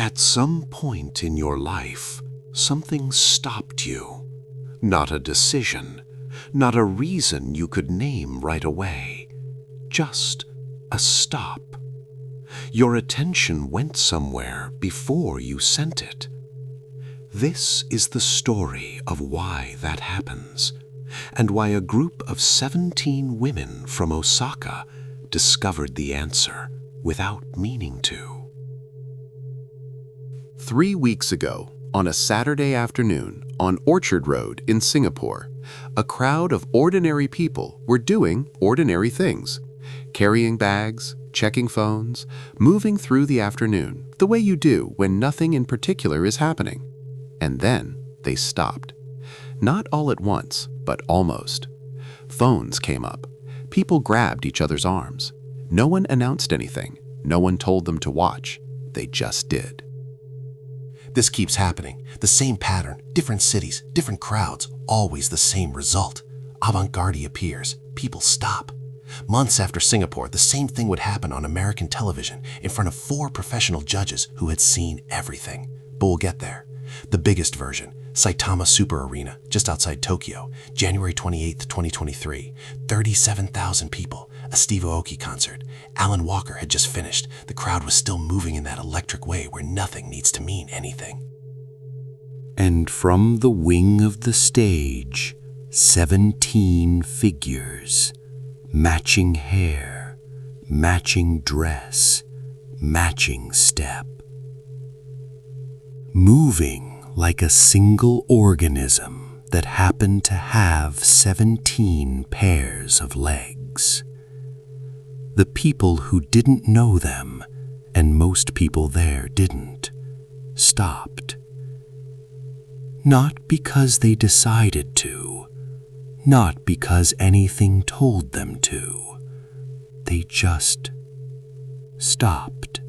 At some point in your life, something stopped you. Not a decision, not a reason you could name right away. Just a stop. Your attention went somewhere before you sent it. This is the story of why that happens, and why a group of 17 women from Osaka discovered the answer without meaning to. 3 weeks ago, on a Saturday afternoon on Orchard Road in Singapore, a crowd of ordinary people were doing ordinary things, carrying bags, checking phones, moving through the afternoon the way you do when nothing in particular is happening. And then they stopped. Not all at once, but almost. Phones came up. People grabbed each other's arms. No one announced anything. No one told them to watch. They just did. This keeps happening. The same pattern, different cities, different crowds, always the same result. Avantgardey appears. People stop. Months after Singapore, the same thing would happen on American television in front of 4 professional judges who had seen everything. But we'll get there. The biggest version, Saitama Super Arena, just outside Tokyo, January 28, 2023. 37,000 people, a Steve Aoki concert. Alan Walker had just finished. The crowd was still moving in that electric way where nothing needs to mean anything. And from the wing of the stage, 17 figures. Matching hair, matching dress, matching step. Moving like a single organism that happened to have 17 pairs of legs. The people who didn't know them, and most people there didn't, stopped. Not because they decided to, not because anything told them to. They just stopped.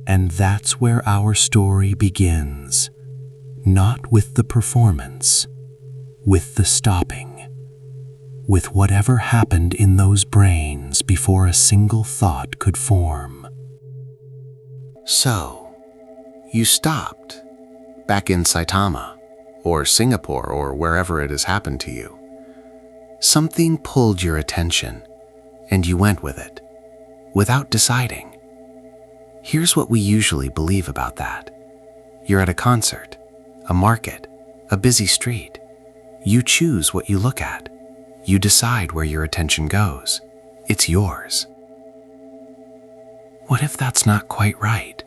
And that's where our story begins. Not with the performance, with the stopping, with whatever happened in those brains before a single thought could form. So, you stopped, back in Saitama, or Singapore, or wherever it has happened to you. Something pulled your attention, and you went with it, without deciding. Here's what we usually believe about that. You're at a concert, a market, a busy street. You choose what you look at. You decide where your attention goes. It's yours. What if that's not quite right?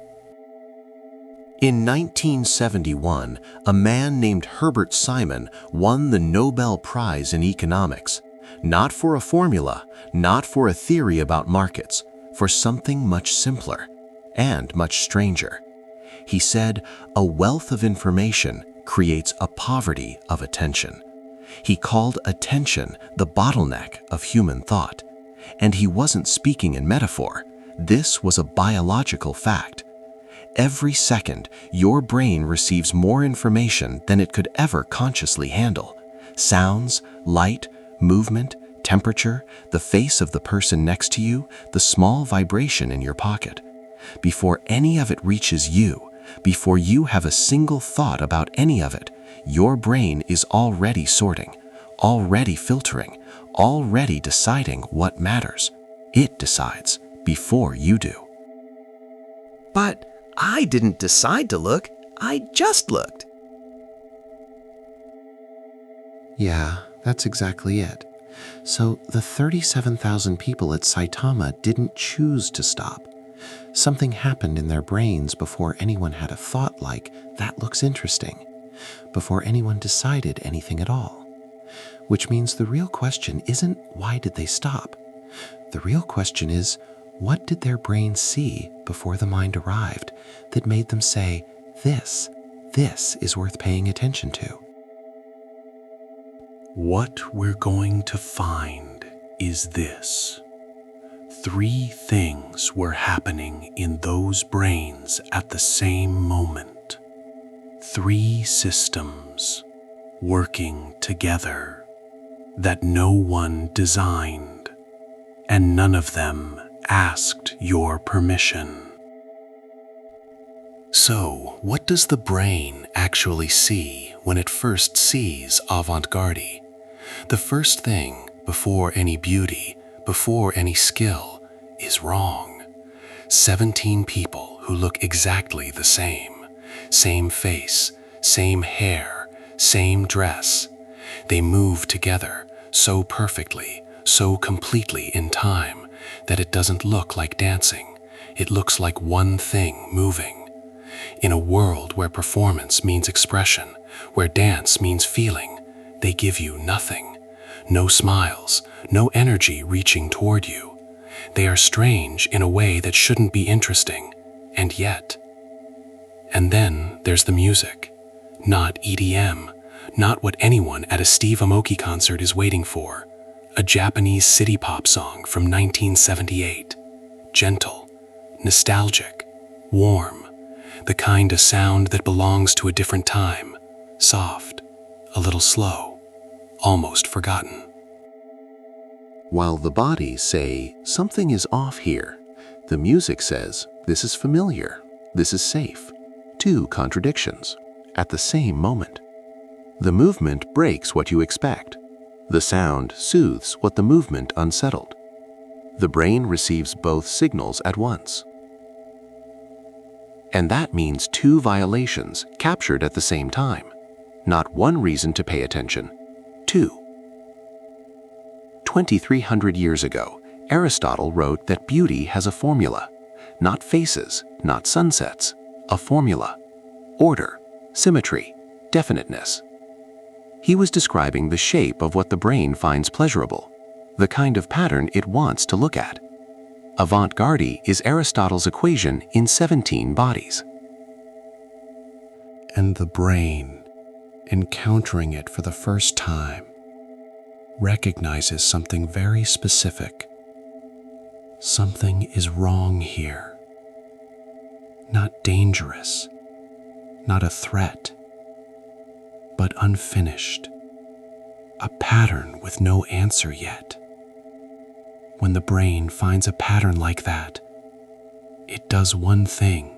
In 1971, a man named Herbert Simon won the Nobel Prize in Economics, not for a formula, not for a theory about markets, for something much simpler and much stranger. He said, a wealth of information creates a poverty of attention. He called attention the bottleneck of human thought. And he wasn't speaking in metaphor. This was a biological fact. Every second, your brain receives more information than it could ever consciously handle. Sounds, light, movement, temperature, the face of the person next to you, the small vibration in your pocket. Before any of it reaches you, before you have a single thought about any of it, your brain is already sorting, already filtering, already deciding what matters. It decides before you do. But I didn't decide to look, I just looked. Yeah, that's exactly it. So the 37,000 people at Saitama didn't choose to stop. Something happened in their brains before anyone had a thought like, that looks interesting, before anyone decided anything at all. Which means the real question isn't why did they stop? The real question is, what did their brains see before the mind arrived that made them say, this is worth paying attention to? What we're going to find is this. 3 things were happening in those brains at the same moment. 3 systems working together that no one designed, and none of them asked your permission. So, what does the brain actually see when it first sees Avantgardey? The first thing, before any beauty, before any skill, is wrong. 17 people who look exactly the same. Same face, same hair, same dress. They move together so perfectly, so completely in time, that it doesn't look like dancing. It looks like one thing moving. In a world where performance means expression, where dance means feeling, they give you nothing. No smiles, no energy reaching toward you. They are strange in a way that shouldn't be interesting, and yet. And then there's the music. Not EDM, not what anyone at a Steve Aoki concert is waiting for. A Japanese city pop song from 1978. Gentle, nostalgic, warm. The kind of sound that belongs to a different time. Soft, a little slow, almost forgotten. While the bodies say, something is off here, the music says, this is familiar, this is safe. Two contradictions, at the same moment. The movement breaks what you expect. The sound soothes what the movement unsettled. The brain receives both signals at once. And that means two violations captured at the same time. Not one reason to pay attention, two. 2,300 years ago, Aristotle wrote that beauty has a formula. Not faces, not sunsets, a formula. Order, symmetry, definiteness. He was describing the shape of what the brain finds pleasurable, the kind of pattern it wants to look at. Avantgardey is Aristotle's equation in 17 bodies. And the brain, encountering it for the first time, recognizes something very specific. Something is wrong here. Not dangerous, not a threat, but unfinished. A pattern with no answer yet. When the brain finds a pattern like that, it does one thing.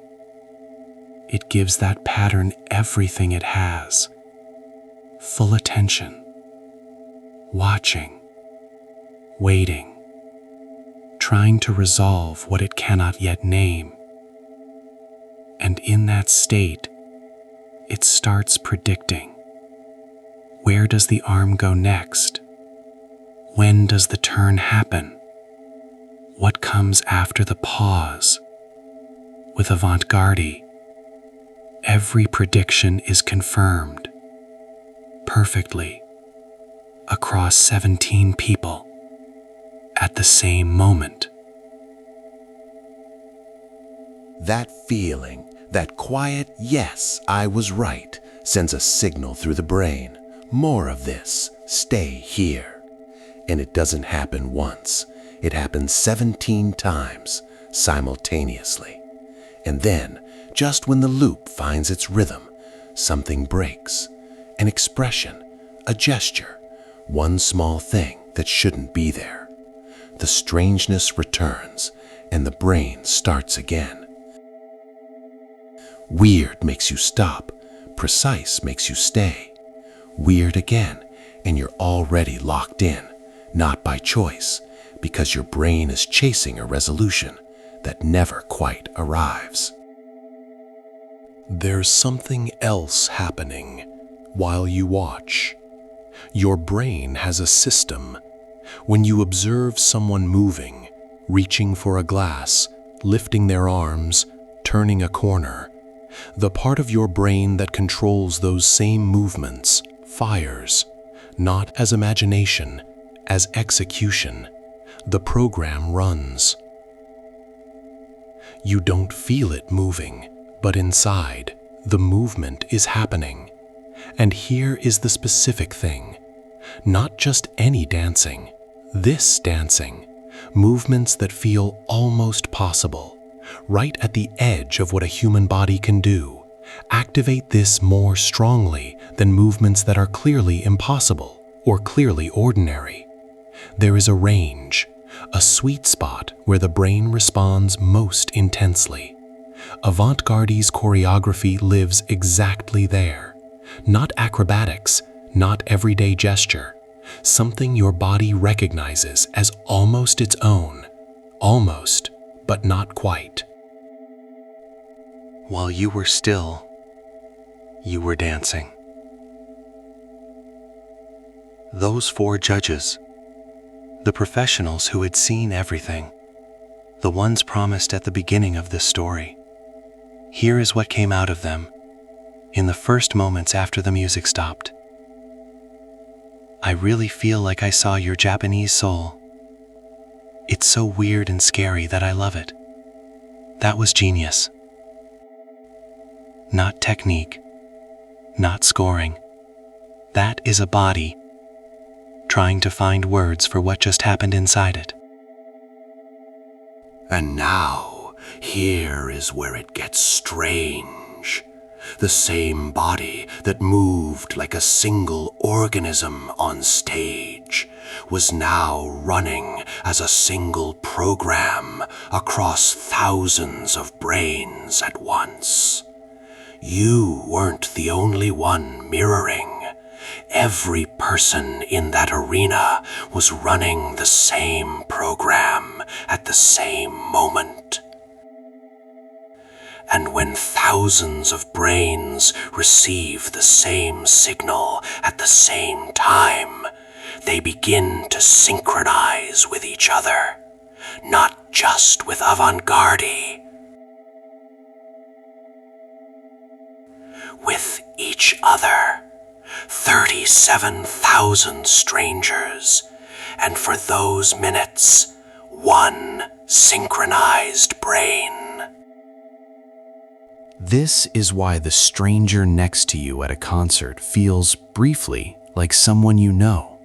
It gives that pattern everything it has. Full attention. Watching. Waiting. Trying to resolve what it cannot yet name. And in that state, it starts predicting. Where does the arm go next? When does the turn happen? What comes after the pause? With Avantgardey, every prediction is confirmed, perfectly, across 17 people, at the same moment. That feeling, that quiet yes, I was right, sends a signal through the brain. More of this, stay here. And it doesn't happen once. It happens 17 times, simultaneously. And then, just when the loop finds its rhythm, something breaks. An expression, a gesture, one small thing that shouldn't be there. The strangeness returns, and the brain starts again. Weird makes you stop, precise makes you stay. Weird again, and you're already locked in, not by choice, because your brain is chasing a resolution that never quite arrives. There's something else happening while you watch. Your brain has a system. When you observe someone moving, reaching for a glass, lifting their arms, turning a corner, the part of your brain that controls those same movements fires, not as imagination, as execution. The program runs. You don't feel it moving, but inside, the movement is happening. And here is the specific thing. Not just any dancing, this dancing. Movements that feel almost possible, right at the edge of what a human body can do. Activate this more strongly than movements that are clearly impossible or clearly ordinary. There is a range, a sweet spot where the brain responds most intensely. Avantgardey's choreography lives exactly there. Not acrobatics, not everyday gesture, something your body recognizes as almost its own. Almost, but not quite. While you were still, you were dancing. Those 4 judges, the professionals who had seen everything, the ones promised at the beginning of this story. Here is what came out of them in the first moments after the music stopped. I really feel like I saw your Japanese soul. It's so weird and scary that I love it. That was genius. Not technique, not scoring. That is a body trying to find words for what just happened inside it. And now, here is where it gets strange. The same body that moved like a single organism on stage was now running as a single program across thousands of brains at once. You weren't the only one mirroring. Every person in that arena was running the same program at the same moment. And when thousands of brains receive the same signal at the same time, they begin to synchronize with each other, not just with Avantgardey, with each other. 37,000 strangers, and for those minutes, 1 synchronized brain. This is why the stranger next to you at a concert feels briefly like someone you know.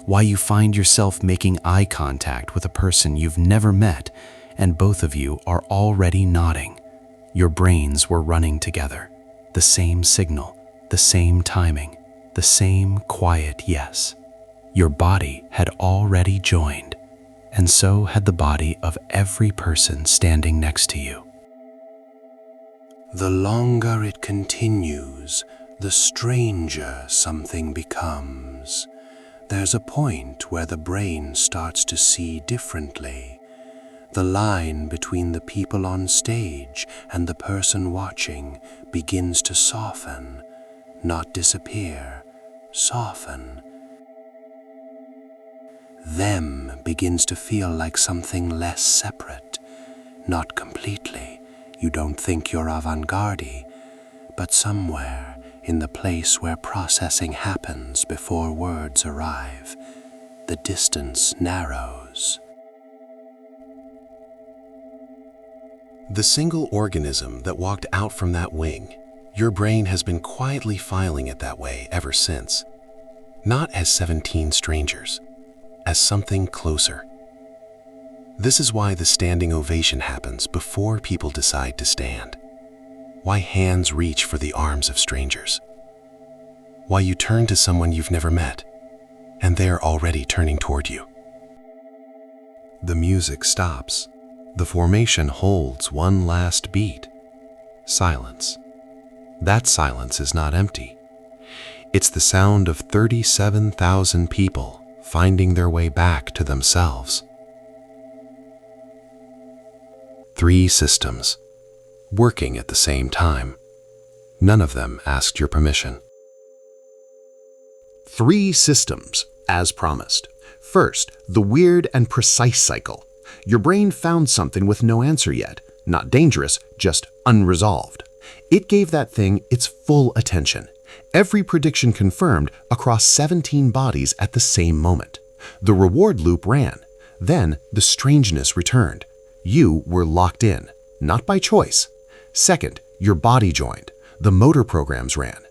Why you find yourself making eye contact with a person you've never met, and both of you are already nodding. Your brains were running together. The same signal, the same timing, the same quiet yes. Your body had already joined, and so had the body of every person standing next to you. The longer it continues, the stranger something becomes. There's a point where the brain starts to see differently. The line between the people on stage and the person watching begins to soften, not disappear, soften. Them begins to feel like something less separate, not completely. You don't think you're Avantgardey, but somewhere in the place where processing happens before words arrive, the distance narrows. The single organism that walked out from that wing, your brain has been quietly filing it that way ever since. Not as 17 strangers, as something closer. This is why the standing ovation happens before people decide to stand. Why hands reach for the arms of strangers. Why you turn to someone you've never met, and they're already turning toward you. The music stops. The formation holds one last beat. Silence. That silence is not empty. It's the sound of 37,000 people finding their way back to themselves. 3 systems, working at the same time. None of them asked your permission. 3 systems, as promised. First, the weird and precise cycle. Your brain found something with no answer yet. Not dangerous, just unresolved. It gave that thing its full attention. Every prediction confirmed across 17 bodies at the same moment. The reward loop ran. Then the strangeness returned. You were locked in, not by choice. Second, your body joined. The motor programs ran.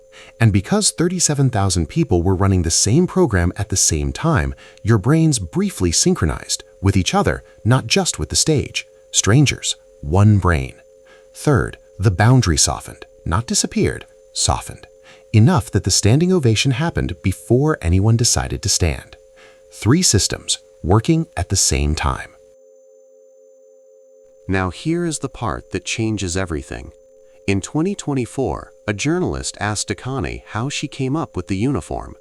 And because 37,000 people were running the same program at the same time, your brains briefly synchronized with each other, not just with the stage. Strangers, one brain. Third, the boundary softened, not disappeared, softened. Enough that the standing ovation happened before anyone decided to stand. 3 systems working at the same time. Now here is the part that changes everything. In 2024, a journalist asked Akane how she came up with the uniform.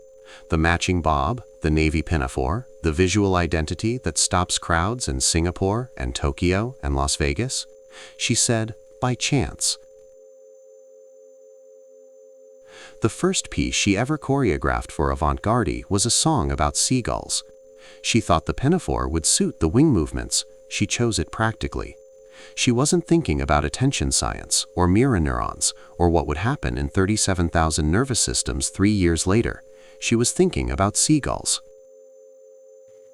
The matching bob, the navy pinafore, the visual identity that stops crowds in Singapore and Tokyo and Las Vegas. She said, by chance. The first piece she ever choreographed for Avantgardey was a song about seagulls. She thought the pinafore would suit the wing movements. She chose it practically. She wasn't thinking about attention science or mirror neurons or what would happen in 37,000 nervous systems 3 years later. She was thinking about seagulls.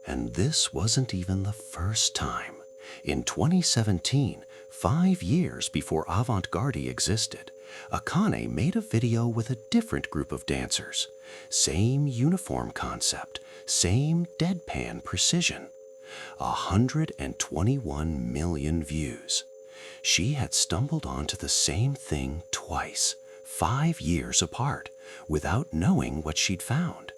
And this wasn't even the first time. In 2017, 5 years before Avantgardey existed, Akane made a video with a different group of dancers. Same uniform concept, same deadpan precision. 121 million views. She had stumbled onto the same thing twice, 5 years apart, without knowing what she'd found.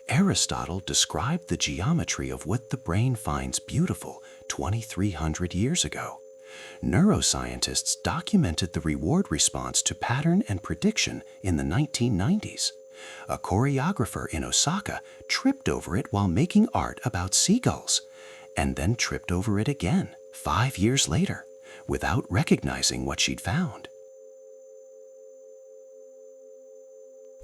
Aristotle described the geometry of what the brain finds beautiful 2,300 years ago. Neuroscientists documented the reward response to pattern and prediction in the 1990s. A choreographer in Osaka tripped over it while making art about seagulls, and then tripped over it again 5 years later, without recognizing what she'd found.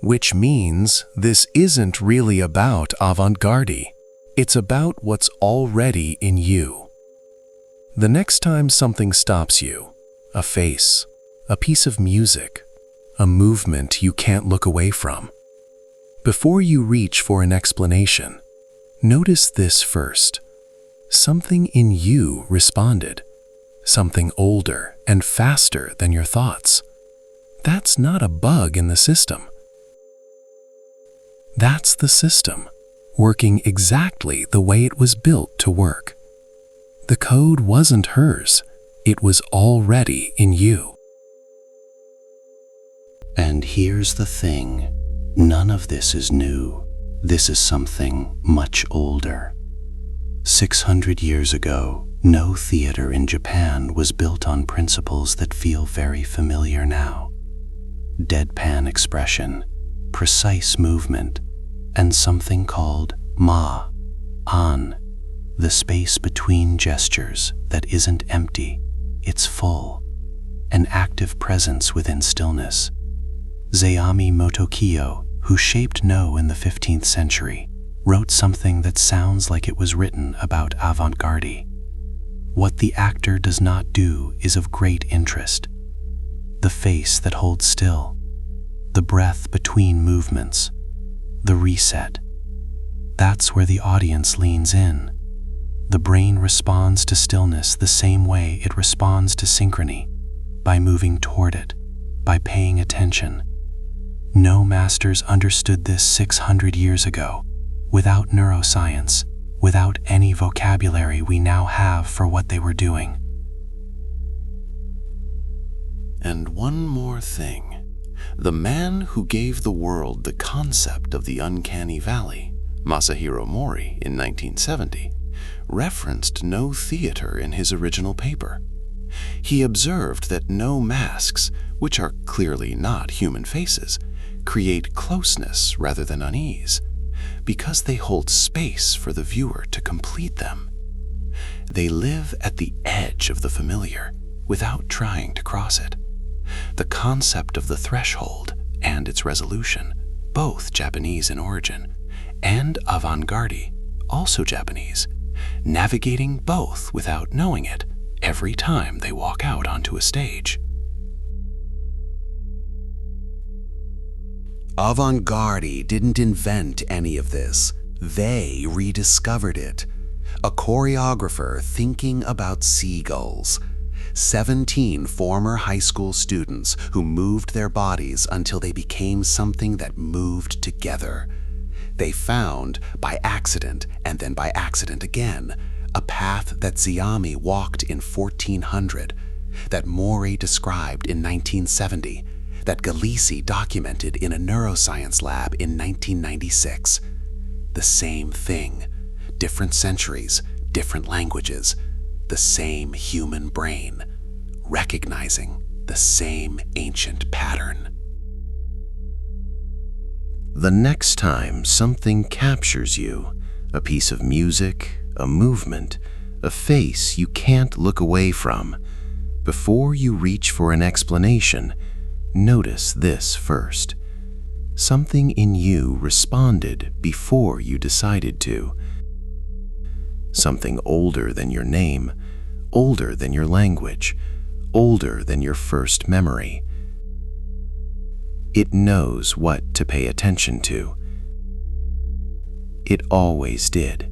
Which means this isn't really about Avantgardey. It's about what's already in you. The next time something stops you, a face, a piece of music, a movement you can't look away from, before you reach for an explanation, notice this first. Something in you responded. Something older and faster than your thoughts. That's not a bug in the system. That's the system, working exactly the way it was built to work. The code wasn't hers. It was already in you. And here's the thing. None of this is new. This is something much older. 600 years ago, no theater in Japan was built on principles that feel very familiar now. Deadpan expression, precise movement, and something called ma, an, the space between gestures that isn't empty, it's full, an active presence within stillness. Zeami Motokiyo, who shaped No in the 15th century, wrote something that sounds like it was written about Avantgardey. What the actor does not do is of great interest. The face that holds still, the breath between movements, the reset. That's where the audience leans in. The brain responds to stillness the same way it responds to synchrony, by moving toward it, by paying attention. No masters understood this 600 years ago, without neuroscience, without any vocabulary we now have for what they were doing. And one more thing. The man who gave the world the concept of the uncanny valley, Masahiro Mori in 1970, referenced no theater in his original paper. He observed that no masks, which are clearly not human faces, create closeness rather than unease, because they hold space for the viewer to complete them. They live at the edge of the familiar without trying to cross it. The concept of the threshold and its resolution, both Japanese in origin, and Avantgardey, also Japanese, navigating both without knowing it every time they walk out onto a stage. Avantgardey didn't invent any of this. They rediscovered it. A choreographer thinking about seagulls. 17 former high school students who moved their bodies until they became something that moved together. They found, by accident and then by accident again, a path that Zeami walked in 1400, that Mori described in 1970, that Galisi documented in a neuroscience lab in 1996. The same thing, different centuries, different languages, the same human brain, recognizing the same ancient pattern. The next time something captures you, a piece of music, a movement, a face you can't look away from, before you reach for an explanation, notice this first. Something in you responded before you decided to. Something older than your name, older than your language, older than your first memory. It knows what to pay attention to. It always did.